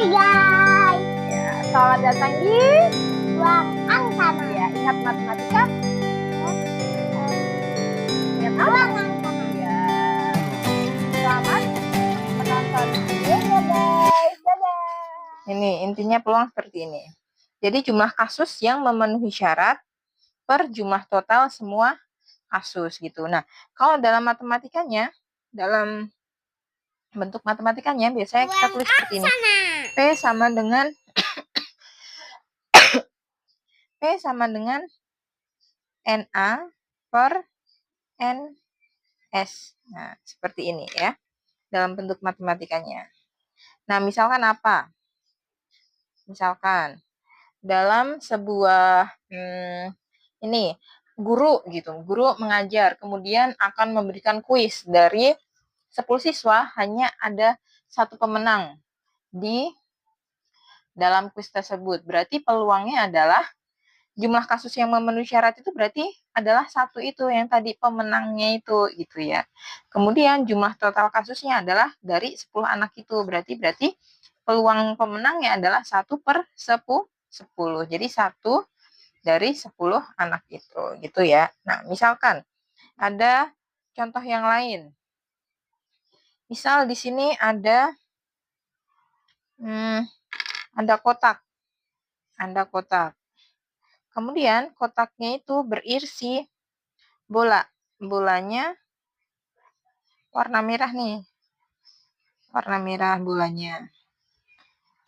guys. Ya, selamat datang di Ruang Angsana. ya, ingat matematika. Ingat apa? Ruang Angsana. Ya. Selamat menonton videonya guys. Dadah. Ini intinya peluang seperti ini. Jadi jumlah kasus yang memenuhi syarat per jumlah total semua kasus gitu. Nah, kalau dalam matematikanya, dalam bentuk matematikanya biasanya kita tulis seperti ini. P sama dengan P sama dengan NA per NS. Nah, seperti ini ya, dalam bentuk matematikanya. Nah, misalkan apa? Misalkan, dalam sebuah, ini, guru gitu, guru mengajar, kemudian akan memberikan kuis dari 10 siswa, hanya ada 1 pemenang di dalam kuis tersebut. Berarti peluangnya adalah jumlah kasus yang memenuhi syarat itu berarti adalah 1 itu yang tadi pemenangnya itu gitu ya. Kemudian jumlah total kasusnya adalah dari 10 anak itu. Berarti peluang pemenangnya adalah 1 per 10. Jadi 1 dari 10 anak itu gitu ya. Nah, misalkan ada contoh yang lain. Misal di sini ada kotak. Ada kotak. Kemudian kotaknya itu berisi bola. Bolanya warna merah nih. Warna merah bolanya.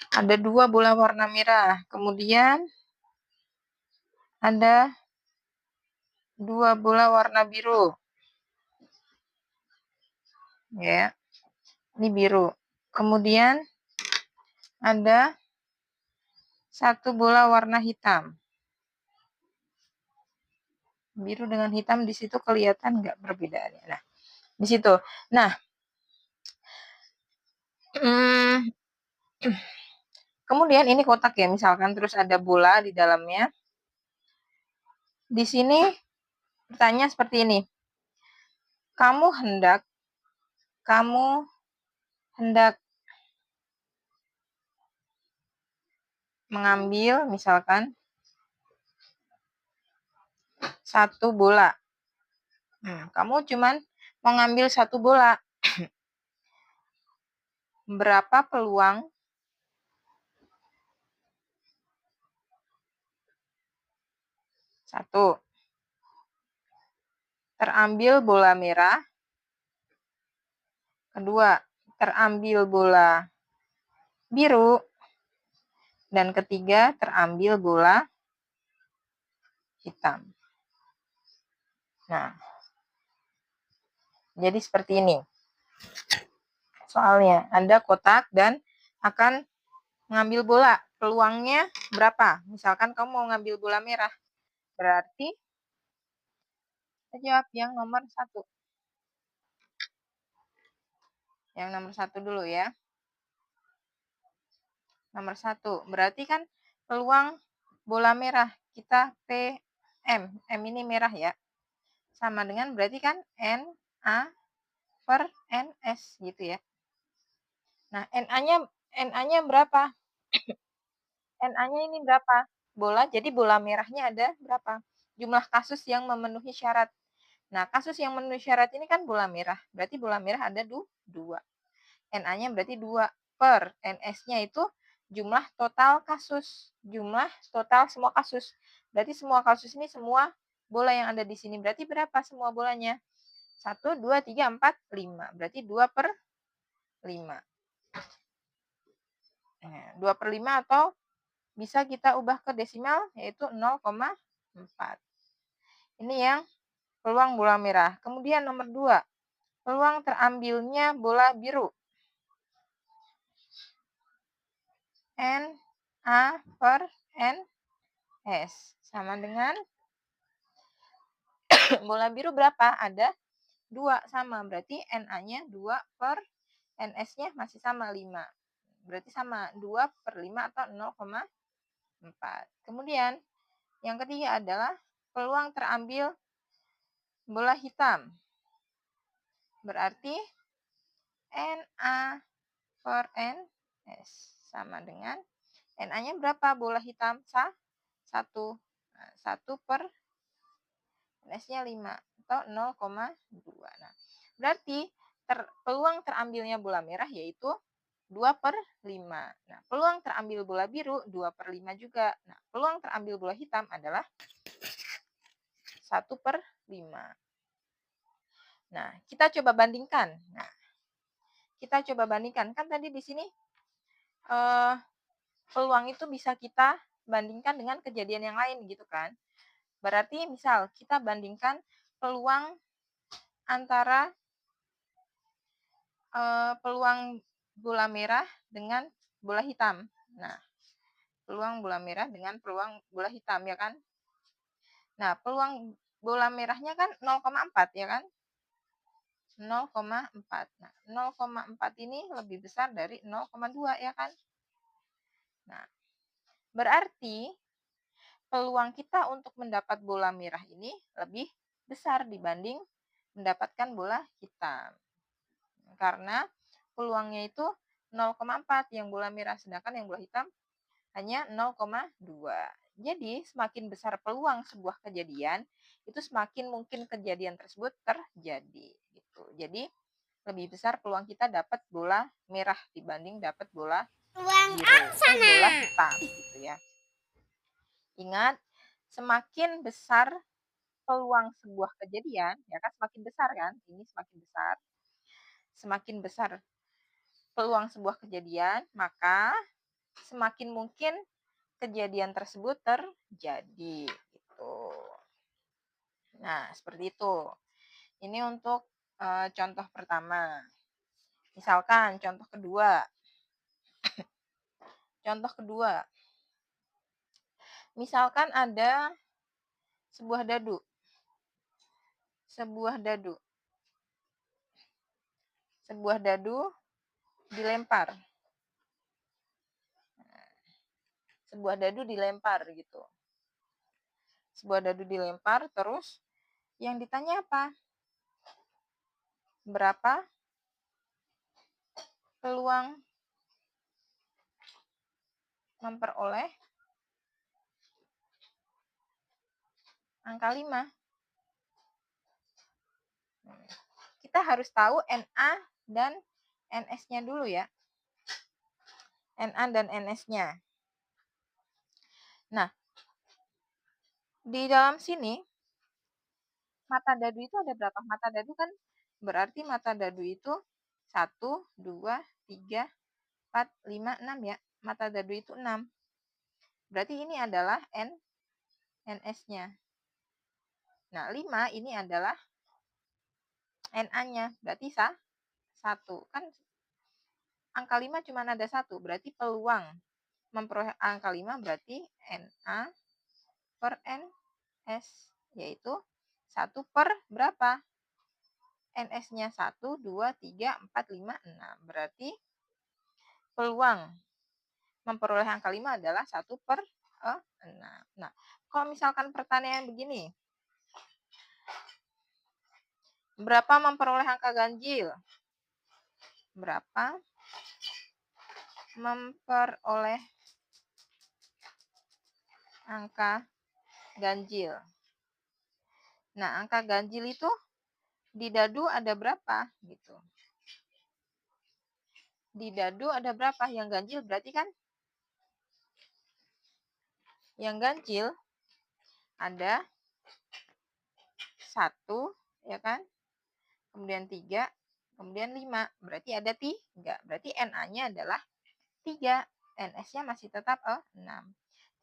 Ada 2 bola warna merah. Kemudian ada 2 bola warna biru. Ya. Ini biru. Kemudian ada 1 bola warna hitam. Biru dengan hitam di situ kelihatan nggak perbedaannya. Nah, di situ. Nah, kemudian ini kotak ya, misalkan terus ada bola di dalamnya. Di sini pertanyaan seperti ini. Kamu hendak mengambil misalkan 1 bola. Kamu cuman mau ngambil 1 bola. Berapa peluang satu, terambil bola merah. Kedua, terambil bola biru. Dan ketiga, terambil bola hitam. Nah, jadi seperti ini. Soalnya, ada kotak dan akan mengambil bola. Peluangnya berapa? Misalkan kamu mau ngambil bola merah. Berarti, kita jawab yang nomor 1. Yang nomor 1 dulu ya. Nomor 1. Berarti kan peluang bola merah. Kita PM. M ini merah ya. Sama dengan berarti kan NA per NS gitu ya. Nah, NA-nya berapa? NA-nya ini berapa? Bola, jadi bola merahnya ada berapa? Jumlah kasus yang memenuhi syarat. Nah, kasus yang memenuhi syarat ini kan bola merah. Berarti bola merah ada 2. NA-nya berarti 2 per NS-nya itu jumlah total kasus. Jumlah total semua kasus. Berarti semua kasus ini semua bola yang ada di sini. Berarti berapa semua bolanya? 1, 2, 3, 4, 5. Berarti 2 per 5. 2 per 5 atau bisa kita ubah ke desimal yaitu 0,4. Ini yang peluang bola merah. Kemudian nomor 2, peluang terambilnya bola biru. NA per NS sama dengan bola biru berapa? Ada 2 sama. Berarti NA-nya 2 per NS-nya masih sama 5. Berarti sama 2 per 5 atau 0,4. Kemudian yang ketiga adalah peluang terambil bola hitam. Berarti NA per NS sama dengan Na-nya berapa? Bola hitam 1. Nah, 1 per NS-nya 5 atau 0,2. Nah, berarti peluang terambilnya bola merah yaitu 2/5. Nah, peluang terambil bola biru 2/5 juga. Nah, peluang terambil bola hitam adalah 1/5. Nah, kita coba bandingkan. Nah, kita coba bandingkan. Kan tadi di sini peluang itu bisa kita bandingkan dengan kejadian yang lain gitu kan. Berarti misal kita bandingkan peluang antara peluang bola merah dengan bola hitam. Nah, peluang bola merah dengan peluang bola hitam ya kan. Nah, peluang bola merahnya kan 0,4 ya kan. 0,4. Nah, 0,4 ini lebih besar dari 0,2 ya kan. Nah, berarti peluang kita untuk mendapat bola merah ini lebih besar dibanding mendapatkan bola hitam. Karena peluangnya itu 0,4 yang bola merah, sedangkan yang bola hitam hanya 0,2. Jadi, semakin besar peluang sebuah kejadian, itu semakin mungkin kejadian tersebut terjadi. Gitu. Jadi, lebih besar peluang kita dapat bola merah dibanding dapat bola biru, bola hitam gitu ya. Ingat, semakin besar peluang sebuah kejadian, ya kan semakin besar kan? Ini semakin besar. Semakin besar peluang sebuah kejadian, maka semakin mungkin kejadian tersebut terjadi gitu. Nah, seperti itu. Ini untuk contoh pertama. Misalkan contoh kedua. Contoh kedua. Misalkan ada sebuah dadu. Sebuah dadu. Sebuah dadu dilempar. Sebuah dadu dilempar gitu. Sebuah dadu dilempar terus yang ditanya apa? Berapa peluang memperoleh angka 5? Kita harus tahu Na dan NS-nya dulu ya. Na dan NS-nya. Nah, di dalam sini, mata dadu itu ada berapa? Mata dadu kan berarti mata dadu itu 1, 2, 3, 4, 5, 6 ya. Mata dadu itu 6. Berarti ini adalah NS-nya. Nah, 5 ini adalah Na-nya. Berarti 1. Kan angka 5 cuma ada 1. Berarti peluang memperoleh angka 5 berarti Na per NS. Yaitu 1 per berapa? NS-nya 1, 2, 3, 4, 5, 6. Berarti peluang memperoleh angka 5 adalah 1 per 6. Nah, kalau misalkan pertanyaan begini. Berapa memperoleh angka ganjil? Berapa memperoleh angka ganjil? Nah, angka ganjil itu di dadu ada berapa? Gitu. Di dadu ada berapa? Yang ganjil berarti kan yang ganjil ada 1, ya kan? Kemudian 3, kemudian 5. Berarti ada 3. Berarti Na-nya adalah 3. NS-nya masih tetap 6.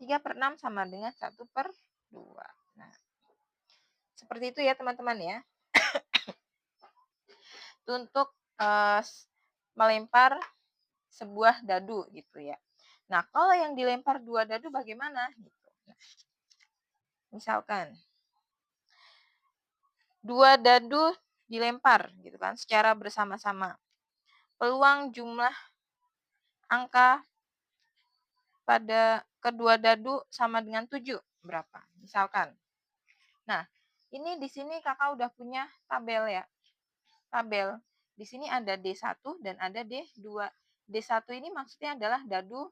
3 per 6 sama dengan 1 per 2. Nah, seperti itu ya teman-teman ya. Untuk melempar sebuah dadu gitu ya. Nah, kalau yang dilempar 2 dadu bagaimana? Gitu. Nah, misalkan 2 dadu dilempar gitu kan secara bersama-sama. Peluang jumlah angka pada kedua dadu sama dengan 7. Berapa? Misalkan. Nah, ini di sini kakak udah punya tabel ya. Tabel. Di sini ada D1 dan ada D2. D1 ini maksudnya adalah dadu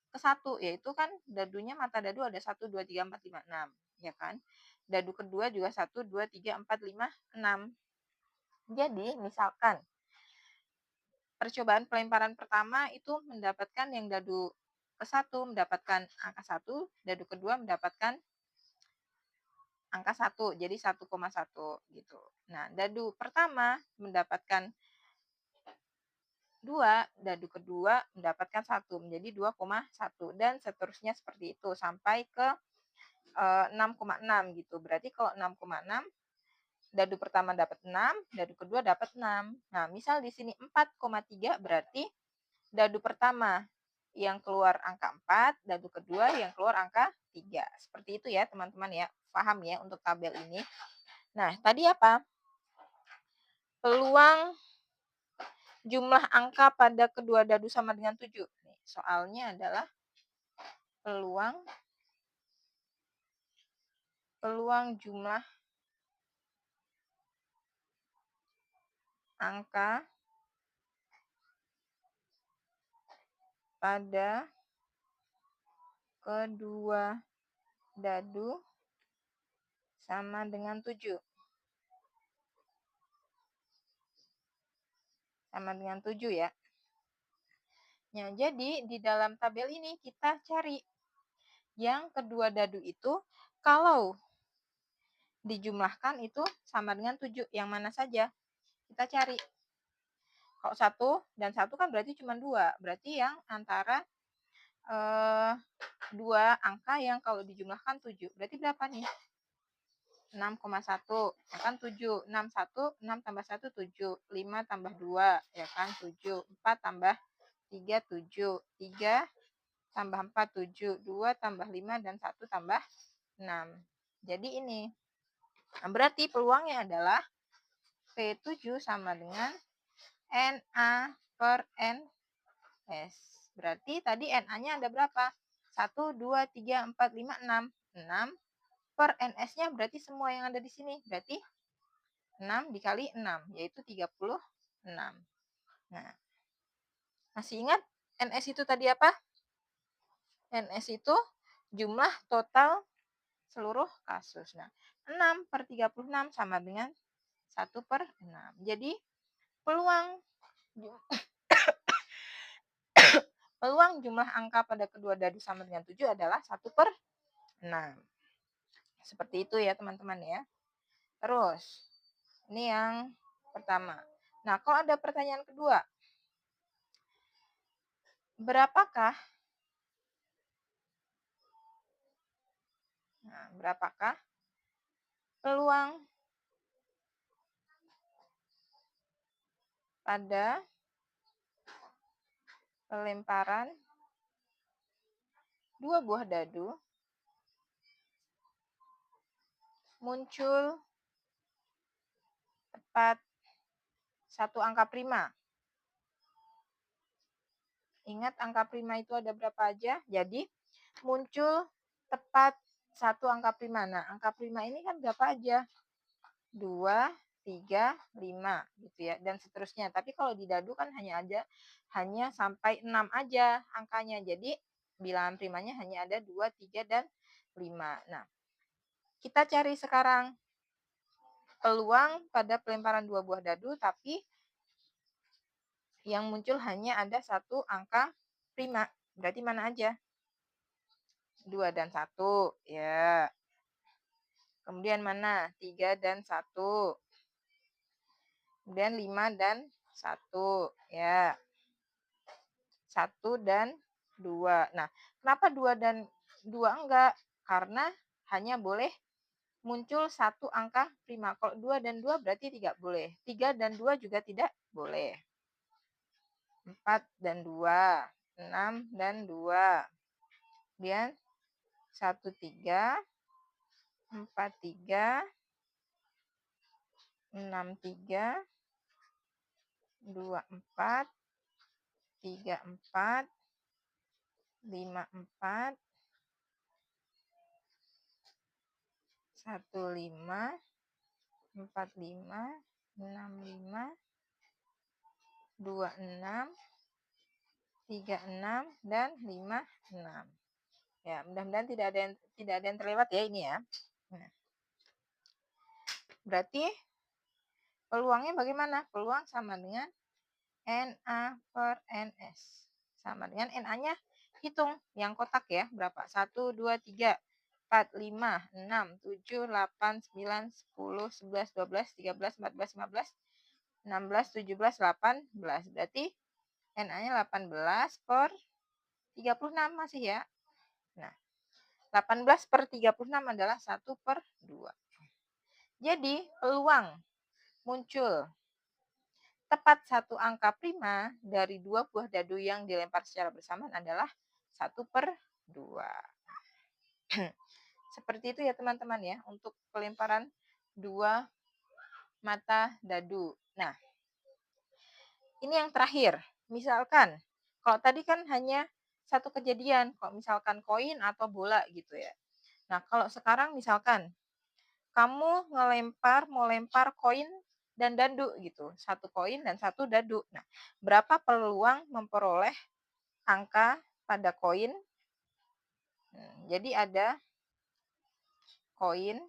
ke-1, yaitu kan dadunya mata dadu ada 1, 2, 3, 4, 5, 6, ya kan. Dadu kedua juga 1, 2, 3, 4, 5, 6. Jadi, misalkan percobaan pelemparan pertama itu mendapatkan yang dadu ke-1 mendapatkan angka 1, dadu kedua mendapatkan angka 1, jadi 1,1 gitu. Nah, dadu pertama mendapatkan 2, dadu kedua mendapatkan 1, menjadi 2,1 dan seterusnya seperti itu sampai ke 6,6 gitu. Berarti kalau 6,6 dadu pertama dapat 6, dadu kedua dapat 6. Nah, misal di sini 4,3 berarti dadu pertama yang keluar angka 4, dadu kedua yang keluar angka 3. Seperti itu ya, teman-teman ya. Paham ya untuk tabel ini. Nah, tadi apa? Peluang jumlah angka pada kedua dadu sama dengan 7. Nih, soalnya adalah peluang jumlah angka pada kedua dadu sama dengan 7. Sama dengan 7 ya. Nah, jadi di dalam tabel ini kita cari yang kedua dadu itu kalau dijumlahkan itu sama dengan 7. Yang mana saja? Kita cari. Kalau 1 dan 1 kan berarti cuma 2. Berarti yang antara 2 angka yang kalau dijumlahkan 7. Berarti berapa nih? 6,1 ya kan 7. 6 tambah 1 7. 5 tambah 2 ya kan 7. 4 tambah 3 7. 3 tambah 4 7. 2 tambah 5 dan 1 tambah 6. Jadi ini. Nah, berarti peluangnya adalah P7 sama dengan NA per NS. Berarti tadi NA-nya ada berapa? 1, 2, 3, 4, 5, 6. 6 per NS-nya berarti semua yang ada di sini. Berarti 6 dikali 6, yaitu 36. Nah, masih ingat NS itu tadi apa? NS itu jumlah total seluruh kasus. Nah, 6 per 36 sama dengan 1 per 6. Jadi, peluang peluang jumlah angka pada kedua dadu sama dengan 7 adalah 1 per 6. Seperti itu ya teman-teman ya. Terus, ini yang pertama. Nah, kalau ada pertanyaan kedua, berapakah peluang pada pelemparan dua buah dadu muncul tepat satu angka prima. Ingat angka prima itu ada berapa aja? Jadi muncul tepat satu angka prima. Nah, angka prima ini kan berapa aja? 2, 3, 5 gitu ya dan seterusnya. Tapi kalau di dadu kan hanya sampai 6 aja angkanya. Jadi bilangan primanya hanya ada 2, 3 dan 5. Nah, kita cari sekarang peluang pada pelemparan dua buah dadu tapi yang muncul hanya ada satu angka prima. Berarti mana aja? 2 dan 1. Ya. Kemudian mana? 3 dan 1. Kemudian 5 dan 1. Ya. 1 dan 2. Nah, kenapa 2 dan 2 enggak? Karena hanya boleh muncul satu angka prima. Kalau 2 dan 2 berarti tidak boleh. 3 dan 2 juga tidak boleh. 4 dan 2. 6 dan 2. Kemudian 1, 3. 4, 3. 6, 3. 2, 4. 3, 4. 5, 4. 1, 5. 4, 5. 6, 5. 2, 6. 36, dan 56. Ya, mudah-mudahan tidak ada yang terlewat ya ini ya. Nah, berarti peluangnya bagaimana? Peluang sama dengan NA per NS. Sama dengan NA-nya hitung yang kotak ya. Berapa? 1, 2, 3, 4, 5, 6, 7, 8, 9, 10, 11, 12, 13, 14, 15, 16, 17, 18. Berarti NA-nya 18 per 36 masih ya. Nah, 18 per 36 adalah 1 per 2. Jadi, peluang muncul tepat satu angka prima dari dua buah dadu yang dilempar secara bersamaan adalah 1 per 2. Seperti itu ya teman-teman ya, untuk pelemparan dua mata dadu. Nah, ini yang terakhir. Misalkan, kalau tadi kan hanya satu kejadian, kalau misalkan koin atau bola gitu ya. Nah, kalau sekarang misalkan kamu mau lempar koin dan dadu gitu. Satu koin dan satu dadu. Nah, berapa peluang memperoleh angka pada koin? Jadi ada koin.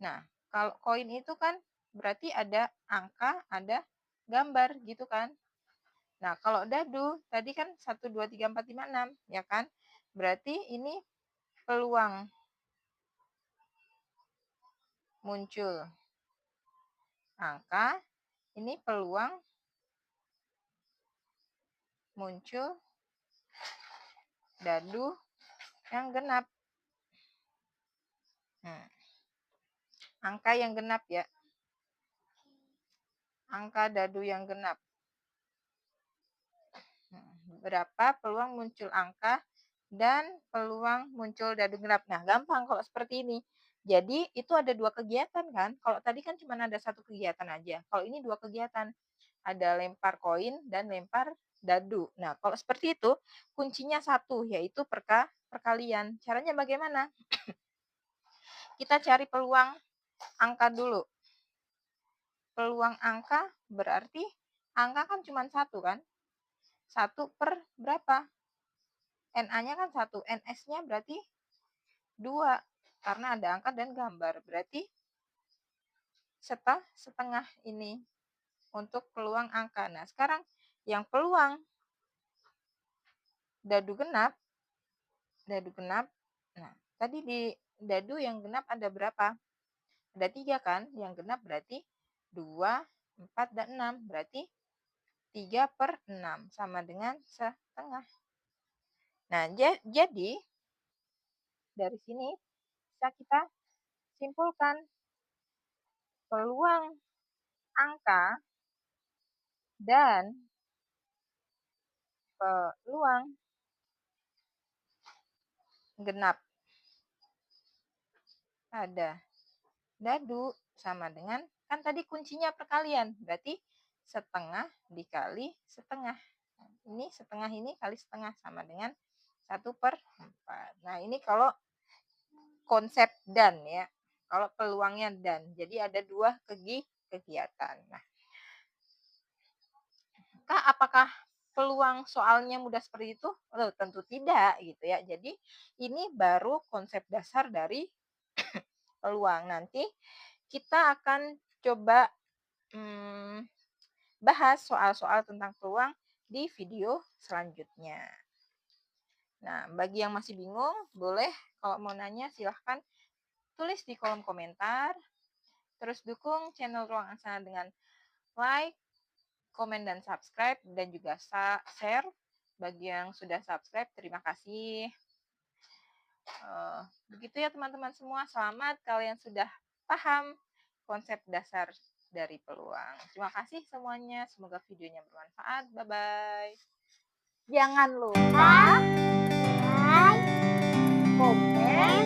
Nah, kalau koin itu kan berarti ada angka, ada gambar gitu kan. Nah, kalau dadu tadi kan 1, 2, 3, 4, 5, 6 ya kan. Berarti ini peluang muncul angka, ini peluang muncul dadu yang genap. Angka yang genap ya. Angka dadu yang genap. Berapa peluang muncul angka dan peluang muncul dadu genap. Nah, gampang kalau seperti ini. Jadi, itu ada dua kegiatan kan. Kalau tadi kan cuma ada satu kegiatan aja. Kalau ini dua kegiatan. Ada lempar koin dan lempar dadu. Nah, kalau seperti itu, kuncinya satu, yaitu perkalian. Caranya bagaimana? Kita cari peluang angka dulu. Peluang angka berarti angka kan cuma satu kan? 1 per berapa? NA-nya kan 1, NS-nya berarti 2, karena ada angka dan gambar. Berarti setengah ini untuk peluang angka. Nah, sekarang yang peluang dadu genap, nah, tadi di dadu yang genap ada berapa? Ada 3 kan? Yang genap berarti 2, 4, dan 6. Berarti 3 per 6 sama dengan setengah. Nah, jadi dari sini bisa kita simpulkan peluang angka dan peluang genap pada dadu sama dengan, kan tadi kuncinya perkalian, berarti setengah dikali setengah. Ini setengah ini kali setengah sama dengan 1 per 4. Nah, ini kalau konsep dan ya. Kalau peluangnya dan. Jadi ada dua kegiatan. Nah, apakah peluang soalnya mudah seperti itu? Oh, tentu tidak gitu ya. Jadi ini baru konsep dasar dari peluang. Nanti kita akan coba bahas soal-soal tentang peluang di video selanjutnya. Nah, bagi yang masih bingung, boleh kalau mau nanya silahkan tulis di kolom komentar. Terus dukung channel Ruang Angsana dengan like, komen, dan subscribe, dan juga share. Bagi yang sudah subscribe, terima kasih. Begitu ya teman-teman semua, selamat kalian sudah paham konsep dasar dari peluang. Terima kasih semuanya, semoga videonya bermanfaat. Bye-bye. Jangan lupa like, komen,